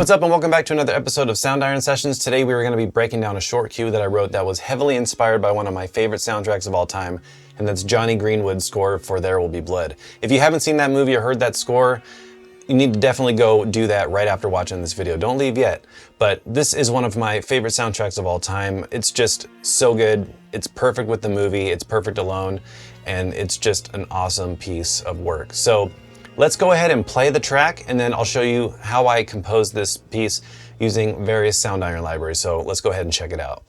What's up and welcome back to another episode of Soundiron Sessions. Today we are going to be breaking down a short cue that I wrote that was heavily inspired by one of my favorite soundtracks of all time, and that's Jonny Greenwood's score for There Will Be Blood. If you haven't seen that movie or heard that score, you need to definitely go do that right after watching this video. Don't leave yet. But this is one of my favorite soundtracks of all time. It's just so good. It's perfect with the movie. It's perfect alone. And it's just an awesome piece of work. So let's go ahead and play the track, and then I'll show you how I composed this piece using various Soundiron libraries. So let's go ahead and check it out.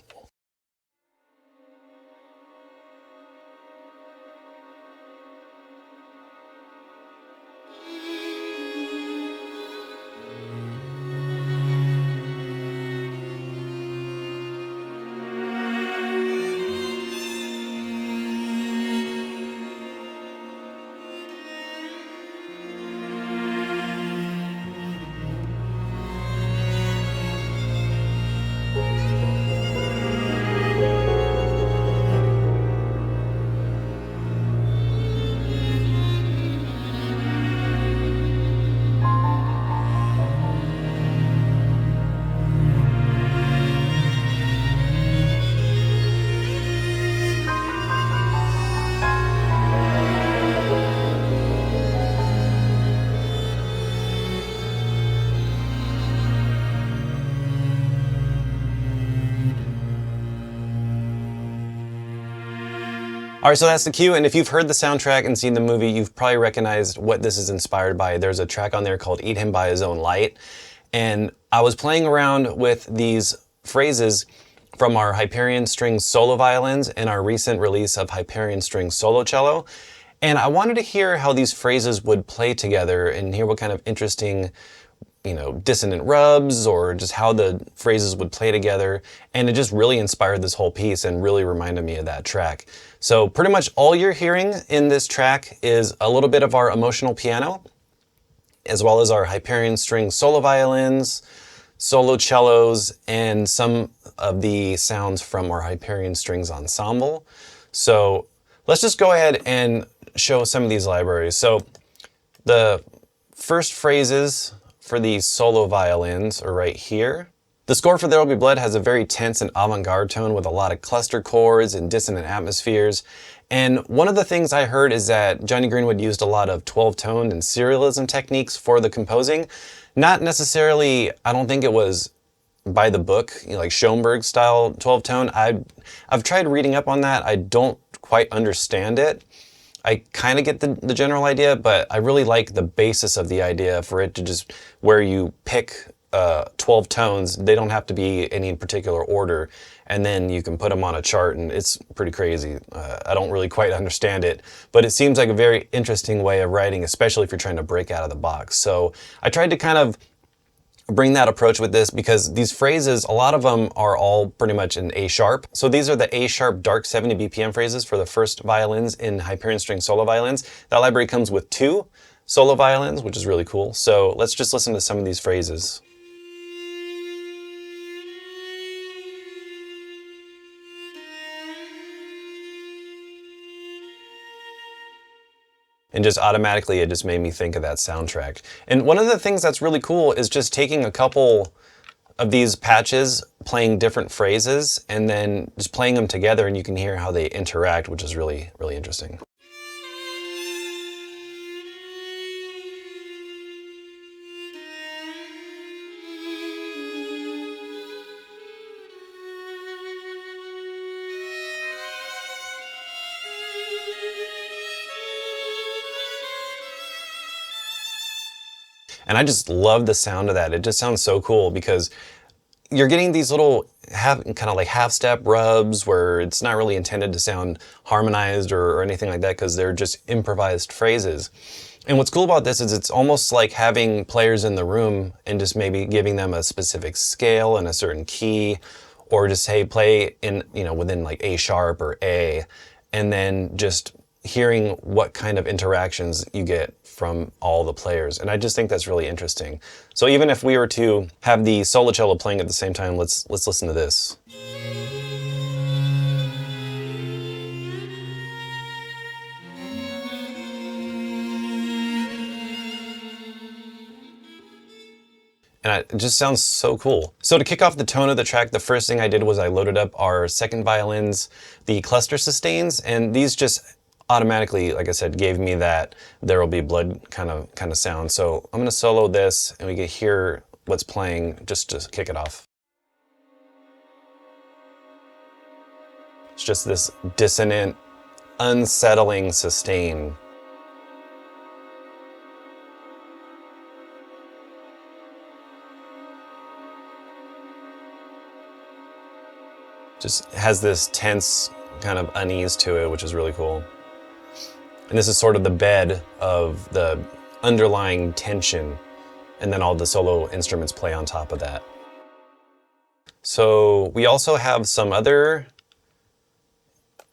All right, so that's the cue, and if you've heard the soundtrack and seen the movie, you've probably recognized what this is inspired by. There's a track on there called Eat Him by His Own Light, and I was playing around with these phrases from our Hyperion Strings solo violins and our recent release of Hyperion Strings solo cello, and I wanted to hear how these phrases would play together and hear what kind of interesting dissonant rubs or just how the phrases would play together. And it just really inspired this whole piece and really reminded me of that track. So pretty much all you're hearing in this track is a little bit of our emotional piano, as well as our Hyperion Strings solo violins, solo cellos, and some of the sounds from our Hyperion Strings Ensemble. So let's just go ahead and show some of these libraries. So the first phrases for these solo violins are right here. The score for There Will Be Blood has a very tense and avant-garde tone with a lot of cluster chords and dissonant atmospheres. And one of the things I heard is that Jonny Greenwood used a lot of 12-tone and serialism techniques for the composing. Not necessarily, I don't think it was by the book, like Schoenberg style 12-tone. I've tried reading up on that. I don't quite understand it. I kind of get the general idea, but I really like the basis of the idea for it to just where you pick 12 tones. They don't have to be in any particular order, and then you can put them on a chart, and it's pretty crazy. I don't really quite understand it, but it seems like a very interesting way of writing, especially if you're trying to break out of the box. So I tried to kind of bring that approach with this because these phrases, a lot of them are all pretty much in A sharp. So these are the A sharp dark 70 BPM phrases for the first violins in Hyperion String solo violins. That library comes with 2 solo violins, which is really cool. So let's just listen to some of these phrases. And just automatically, it just made me think of that soundtrack. And one of the things that's really cool is just taking a couple of these patches, playing different phrases, and then just playing them together, and you can hear how they interact, which is really, really interesting. And I just love the sound of that. It just sounds so cool because you're getting these little kind of like half-step rubs where it's not really intended to sound harmonized or anything like that because they're just improvised phrases. And what's cool about this is it's almost like having players in the room and just maybe giving them a specific scale and a certain key, or just, hey, play in, within like A sharp or A, and then just hearing what kind of interactions you get from all the players. And I just think that's really interesting. So even if we were to have the solo cello playing at the same time, let's listen to this. And it just sounds so cool. So to kick off the tone of the track, the first thing I did was I loaded up our second violins, the cluster sustains, and these just automatically, like I said, gave me that There Will Be Blood kind of sound. So I'm gonna solo this and we can hear what's playing just to kick it off. It's just this dissonant, unsettling sustain. Just has this tense kind of unease to it, which is really cool. And this is sort of the bed of the underlying tension, and then all the solo instruments play on top of that. So we also have some other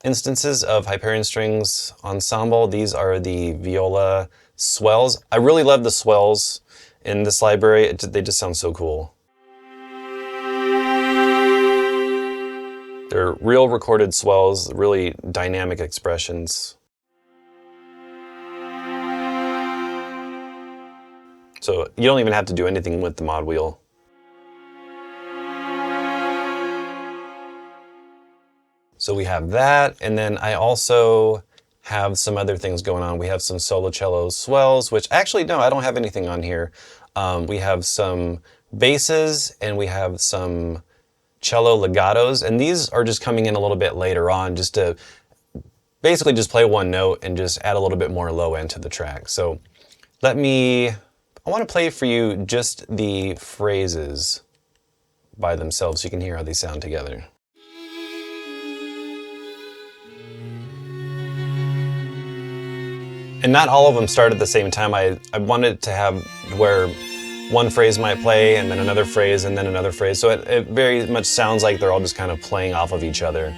instances of Hyperion Strings Ensemble. These are the viola swells. I really love the swells in this library. They just sound so cool. They're real recorded swells, really dynamic expressions. So you don't even have to do anything with the mod wheel. So we have that, and then I also have some other things going on. We have some solo cello swells, which actually, no, I don't have anything on here. We have some basses, and we have some cello legatos, and these are just coming in a little bit later on, just to basically just play one note and just add a little bit more low end to the track. So I want to play for you just the phrases by themselves so you can hear how they sound together. And not all of them start at the same time. I wanted to have where one phrase might play and then another phrase and then another phrase. So it very much sounds like they're all just kind of playing off of each other.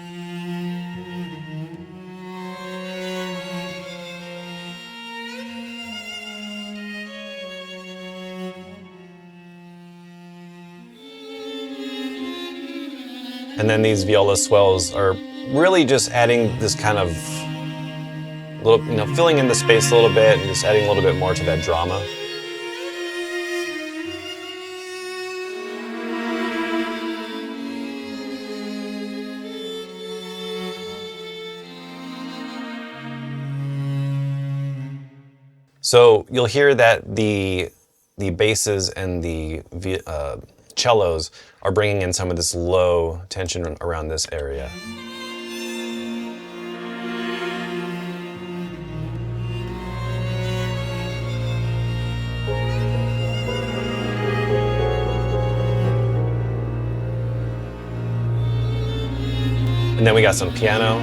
And then these viola swells are really just adding this kind of little, filling in the space a little bit and just adding a little bit more to that drama. So you'll hear that the basses and the cellos are bringing in some of this low tension around this area. And then we got some piano.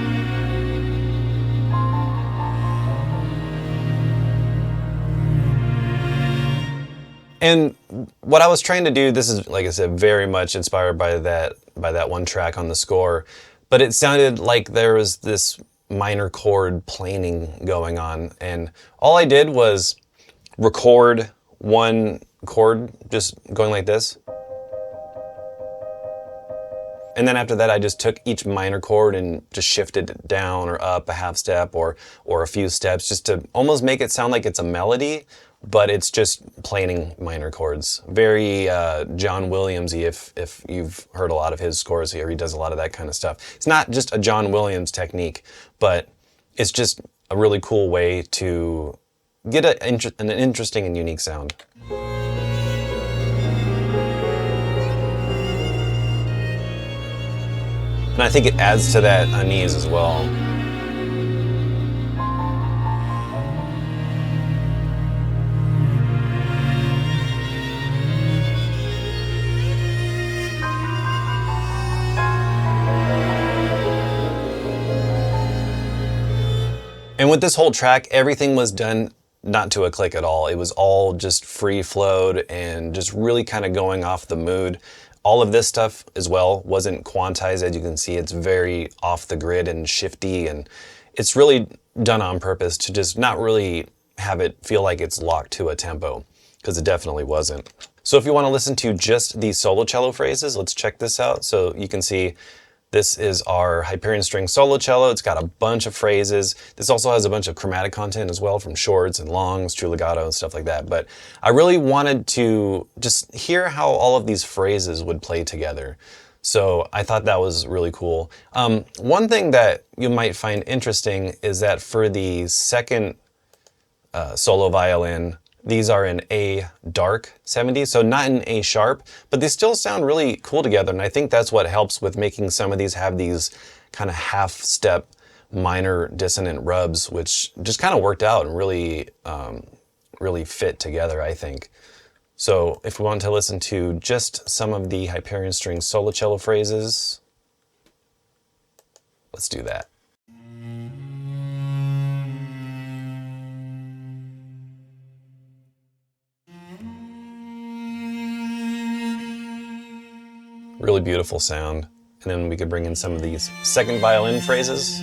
And what I was trying to do, this is, like I said, very much inspired by that one track on the score, but it sounded like there was this minor chord planing going on, and all I did was record one chord just going like this. And then after that, I just took each minor chord and just shifted it down or up a half step or a few steps, just to almost make it sound like it's a melody, but it's just planing minor chords. Very John Williams-y, if you've heard a lot of his scores here. He does a lot of that kind of stuff. It's not just a John Williams technique, but it's just a really cool way to get an interesting and unique sound. And I think it adds to that unease as well. And with this whole track, everything was done not to a click at all. It was all just free flowed and just really kind of going off the mood. All of this stuff as well wasn't quantized. As you can see, it's very off the grid and shifty, and it's really done on purpose to just not really have it feel like it's locked to a tempo, because it definitely wasn't. So if you want to listen to just these solo cello phrases, let's check this out. So you can see This is our Hyperion Strings solo cello. It's got a bunch of phrases. This also has a bunch of chromatic content as well, from shorts and longs, true legato and stuff like that. But I really wanted to just hear how all of these phrases would play together. So I thought that was really cool. One thing that you might find interesting is that for the second solo violin, these are in A dark 70, so not in A sharp, but they still sound really cool together. And I think that's what helps with making some of these have these kind of half-step minor dissonant rubs, which just kind of worked out and really, really fit together, I think. So if we want to listen to just some of the Hyperion Strings solo cello phrases, let's do that. Really beautiful sound. And then we could bring in some of these second violin phrases.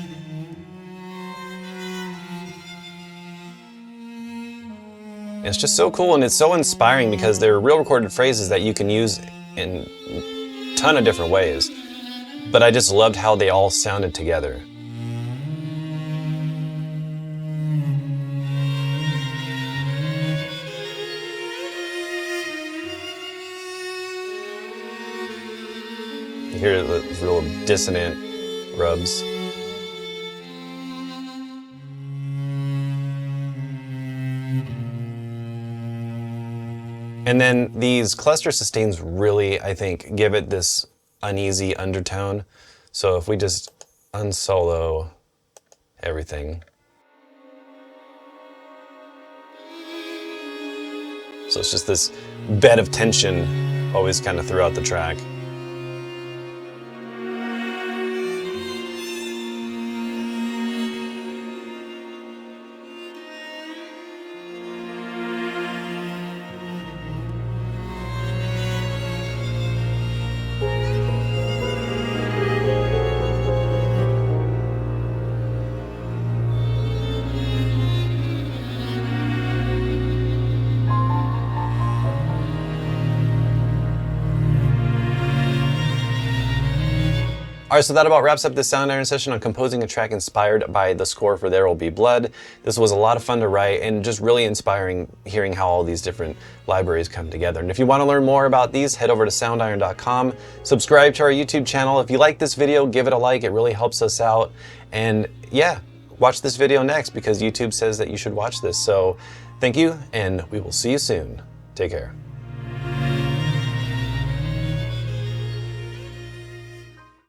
And it's just so cool, and it's so inspiring because they're real recorded phrases that you can use in a ton of different ways. But I just loved how they all sounded together. You hear the real dissonant rubs. And then these cluster sustains really, I think, give it this uneasy undertone. So if we just unsolo everything. So it's just this bed of tension always kind of throughout the track. Alright, so that about wraps up this Soundiron session on composing a track inspired by the score for There Will Be Blood. This was a lot of fun to write and just really inspiring hearing how all these different libraries come together. And if you want to learn more about these, head over to soundiron.com. Subscribe to our YouTube channel. If you like this video, give it a like. It really helps us out. And yeah, watch this video next because YouTube says that you should watch this. So thank you, and we will see you soon. Take care.